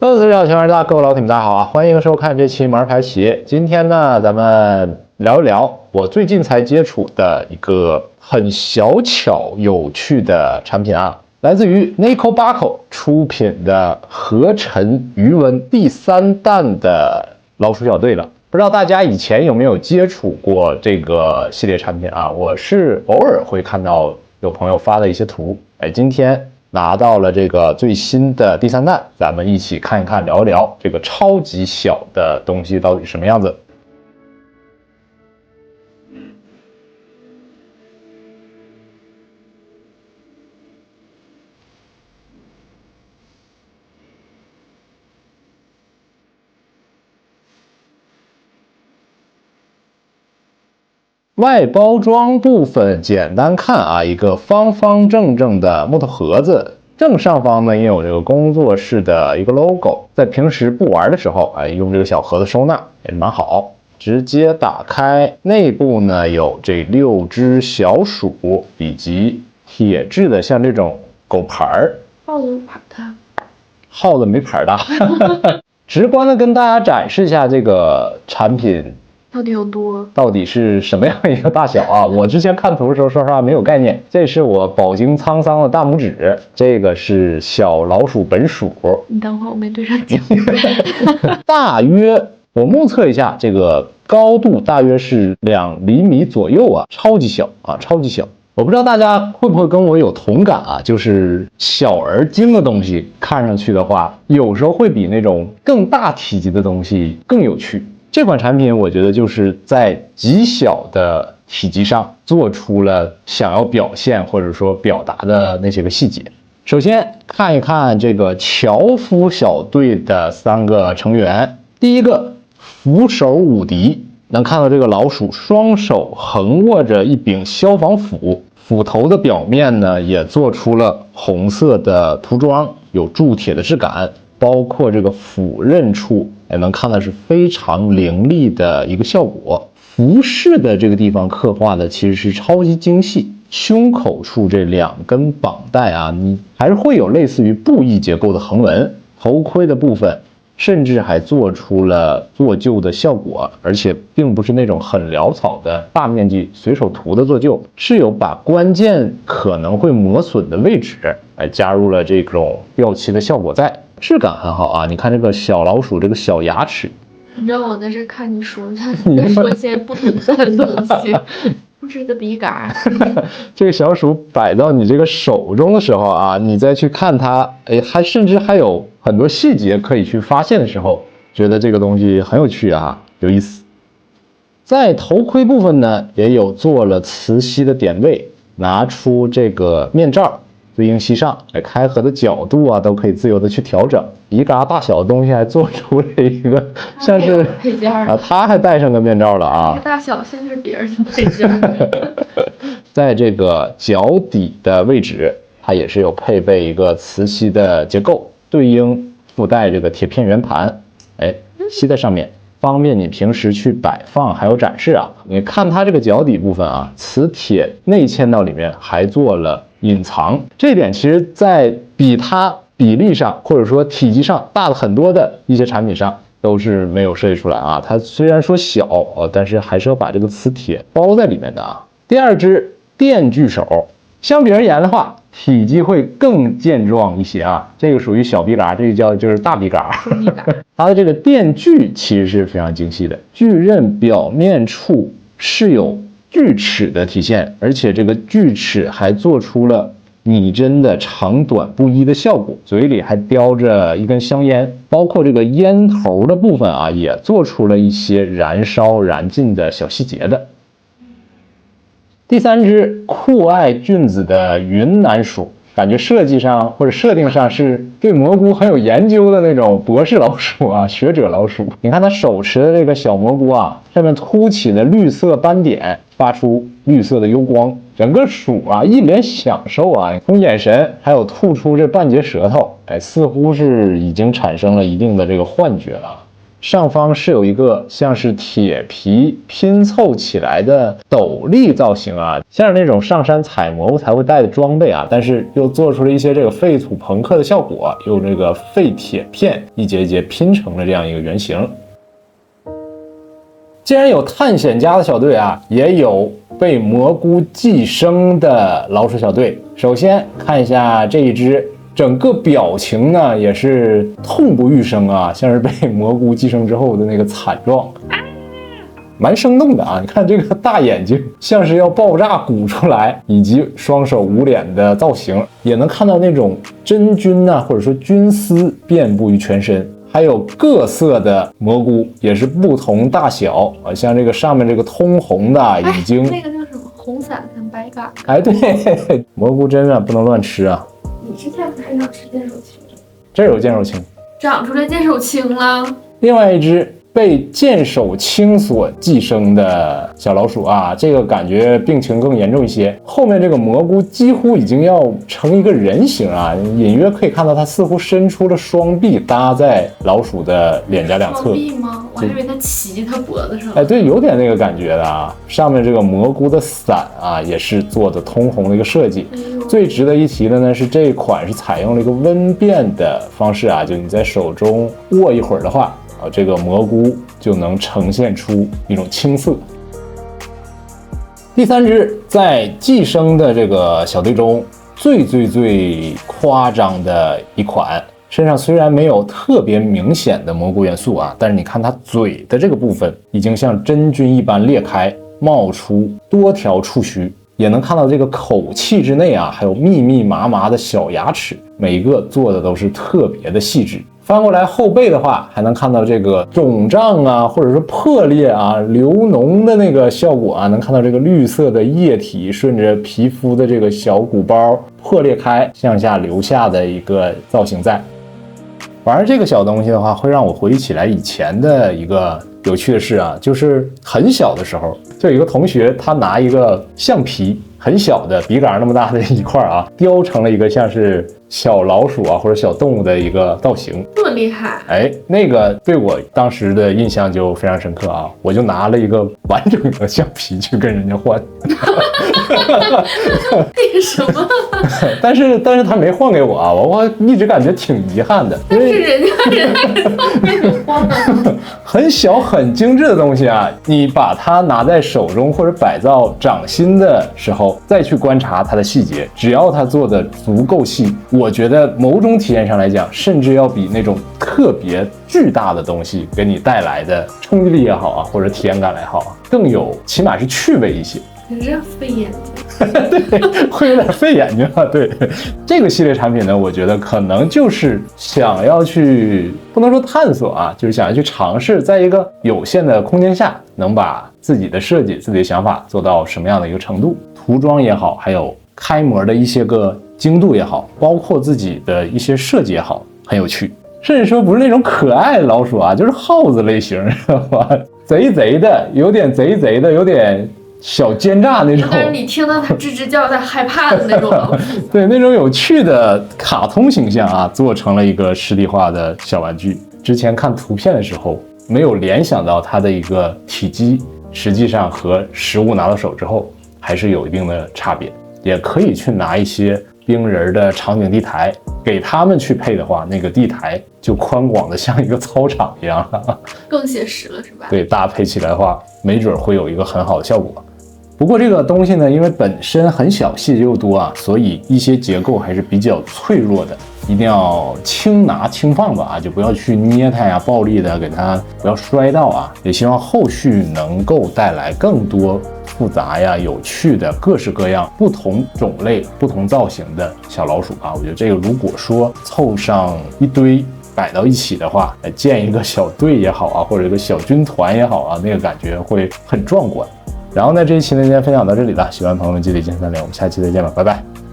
各位小情大各位老铁们，大家好啊！欢迎收看这期玩牌企业。今天呢，咱们聊一聊我最近才接触的一个很小巧有趣的产品啊，来自于 Nico Baco 出品的合成余温第3弹的老鼠小队了。不知道大家以前有没有接触过这个系列产品啊？我是偶尔会看到有朋友发的一些图，今天拿到了这个最新的第3弹，咱们一起看一看，聊一聊这个超级小的东西到底什么样子。外包装部分简单看啊，一个方方正正的木头盒子，正上方呢也有这个工作室的一个 logo， 在平时不玩的时候，用这个小盒子收纳也蛮好。直接打开，内部呢有这6只小鼠以及铁质的像这种狗牌儿，耗子牌大，耗子没牌大。直观的跟大家展示一下这个产品到底有多？到底是什么样一个大小啊？我之前看图的时候，说实话没有概念。这是我饱经沧桑的大拇指，这个是小老鼠本鼠。你等会儿我没对上镜。大约我目测一下，这个高度大约是2厘米左右啊，超级小啊，超级小。我不知道大家会不会跟我有同感啊？就是小而精的东西，看上去的话，有时候会比那种更大体积的东西更有趣。这款产品我觉得就是在极小的体积上做出了想要表现或者说表达的那些个细节。首先看一看这个樵夫小队的3个成员。第一个扶手伍迪，能看到这个老鼠双手横握着一柄消防斧，斧头的表面呢也做出了红色的涂装，有铸铁的质感，包括这个斧刃处也能看到是非常凌厉的一个效果。服饰的这个地方刻画的其实是超级精细，胸口处这2根绑带啊，你还是会有类似于布艺结构的横纹。头盔的部分甚至还做出了做旧的效果，而且并不是那种很潦草的大面积随手涂的做旧，是有把关键可能会磨损的位置加入了这种标漆的效果在，质感很好啊。你看这个小老鼠这个小牙齿，你知道我在这看你说一下，你在说一些不同的东西，不是个笔杆。这个小鼠摆到你这个手中的时候啊，你再去看它，还甚至还有很多细节可以去发现的时候，觉得这个东西很有趣啊，有意思。在头盔部分呢，也有做了磁吸的点位，拿出这个面罩对应吸上，开合的角度啊都可以自由的去调整。一嘎大小的东西还做出了一个像是配件啊，他还戴上个面罩了啊。这个大小现在是别人的配件。在这个脚底的位置，它也是有配备一个磁吸的结构，对应附带这个铁片圆盘，吸在上面，方便你平时去摆放还有展示啊。你看它这个脚底部分啊，磁铁内嵌到里面还做了隐藏，这一点其实在比它比例上或者说体积上大了很多的一些产品上都是没有设计出来啊。它虽然说小，但是还是要把这个磁铁包在里面的啊。第2只电锯手，相比而言的话，体积会更健壮一些啊。这个属于小笔杆，这个就是大笔杆。它的这个电锯其实是非常精细的，锯刃表面处是有锯齿的体现，而且这个锯齿还做出了拟真的长短不一的效果，嘴里还叼着一根香烟，包括这个烟头的部分啊，也做出了一些燃烧燃尽的小细节的。第3只酷爱菌子的云南鼠，感觉设计上或者设定上是对蘑菇很有研究的那种博士老鼠啊，学者老鼠。你看它手持的这个小蘑菇啊，上面凸起的绿色斑点，发出绿色的幽光，整个鼠啊一脸享受啊，从眼神还有吐出这半截舌头，似乎是已经产生了一定的这个幻觉了。上方是有一个像是铁皮拼凑起来的斗笠造型啊，像是那种上山采蘑菇才会带的装备啊，但是又做出了一些这个废土朋克的效果，用这个废铁片一节一节拼成了这样一个原型。既然有探险家的小队啊，也有被蘑菇寄生的老鼠小队。首先看一下这一只，整个表情呢也是痛不欲生啊，像是被蘑菇寄生之后的那个惨状，蛮生动的啊！你看这个大眼睛像是要爆炸鼓出来，以及双手捂脸的造型，也能看到那种真菌啊，或者说菌丝遍布于全身。还有各色的蘑菇，也是不同大小啊，像这个上面这个通红的已经，那个叫什么红伞跟白杆？哎，对，蘑菇真的不能乱吃啊！你之前不是要吃剑手青？这有剑手青，长出来剑手青了。另外一只被剑手青所寄生的小老鼠啊，这个感觉病情更严重一些。后面这个蘑菇几乎已经要成一个人形啊，隐约可以看到它似乎伸出了双臂搭在老鼠的脸颊两侧。双臂吗？我还以为它骑它脖子上。哎，对，有点那个感觉的啊。上面这个蘑菇的伞啊，也是做的通红的一个设计。最值得一提的呢是这一款是采用了一个温变的方式啊，就你在手中握一会儿的话。这个蘑菇就能呈现出一种青色。第三只在寄生的这个小队中最夸张的一款，身上虽然没有特别明显的蘑菇元素啊，但是你看它嘴的这个部分已经像真菌一般裂开，冒出多条触须，也能看到这个口器之内啊，还有密密麻麻的小牙齿，每一个做的都是特别的细致。翻过来后背的话，还能看到这个肿胀啊，或者说破裂啊、流脓的那个效果啊，能看到这个绿色的液体顺着皮肤的这个小鼓包破裂开，向下流下的一个造型在。玩这个小东西的话，会让我回忆起来以前的一个有趣的事啊，就是很小的时候，就有一个同学他拿一个橡皮，很小的笔杆那么大的一块啊，雕成了一个像是小老鼠啊或者小动物的一个造型，这么厉害！哎，那个对我当时的印象就非常深刻啊！我就拿了一个完整的橡皮去跟人家换，为什么？但是他没换给我啊，我一直感觉挺遗憾的。但是人家为什么换呢？很小很精致的东西啊，你把它拿在手中或者摆到掌心的时候，再去观察它的细节，只要它做的足够细，我觉得某种体验上来讲，甚至要比那种特别巨大的东西给你带来的冲击力也好啊，或者体验感来好啊，更有起码是趣味一些。你这费眼睛。对，会有点费眼睛啊。对，这个系列产品呢，我觉得可能就是想要去，不能说探索啊，就是想要去尝试，在一个有限的空间下，能把自己的设计、自己的想法做到什么样的一个程度，涂装也好，还有开模的一些个精度也好，包括自己的一些设计也好，很有趣。甚至说不是那种可爱的老鼠啊，就是耗子类型，知道吧？贼的，有点贼的，有点小奸诈那种。但是你听到它吱吱叫，在害怕的那种老鼠。对，那种有趣的卡通形象啊，做成了一个实体化的小玩具。之前看图片的时候，没有联想到它的一个体积，实际上和实物拿到手之后，还是有一定的差别。也可以去拿一些冰人的场景地台，给他们去配的话，那个地台就宽广的像一个操场一样了，更写实了，是吧？对，搭配起来的话，没准会有一个很好的效果。不过这个东西呢，因为本身很小，细节又多啊，所以一些结构还是比较脆弱的，一定要轻拿轻放吧，就不要去捏它呀，暴力的给它，不要摔到啊。也希望后续能够带来更多复杂呀、有趣的各式各样、不同种类、不同造型的小老鼠啊。我觉得这个如果说凑上一堆摆到一起的话，建一个小队也好啊，或者一个小军团也好啊，那个感觉会很壮观。然后呢，这一期呢，今天分享到这里了，喜欢的朋友们记得一键3连，我们下期再见吧，拜拜。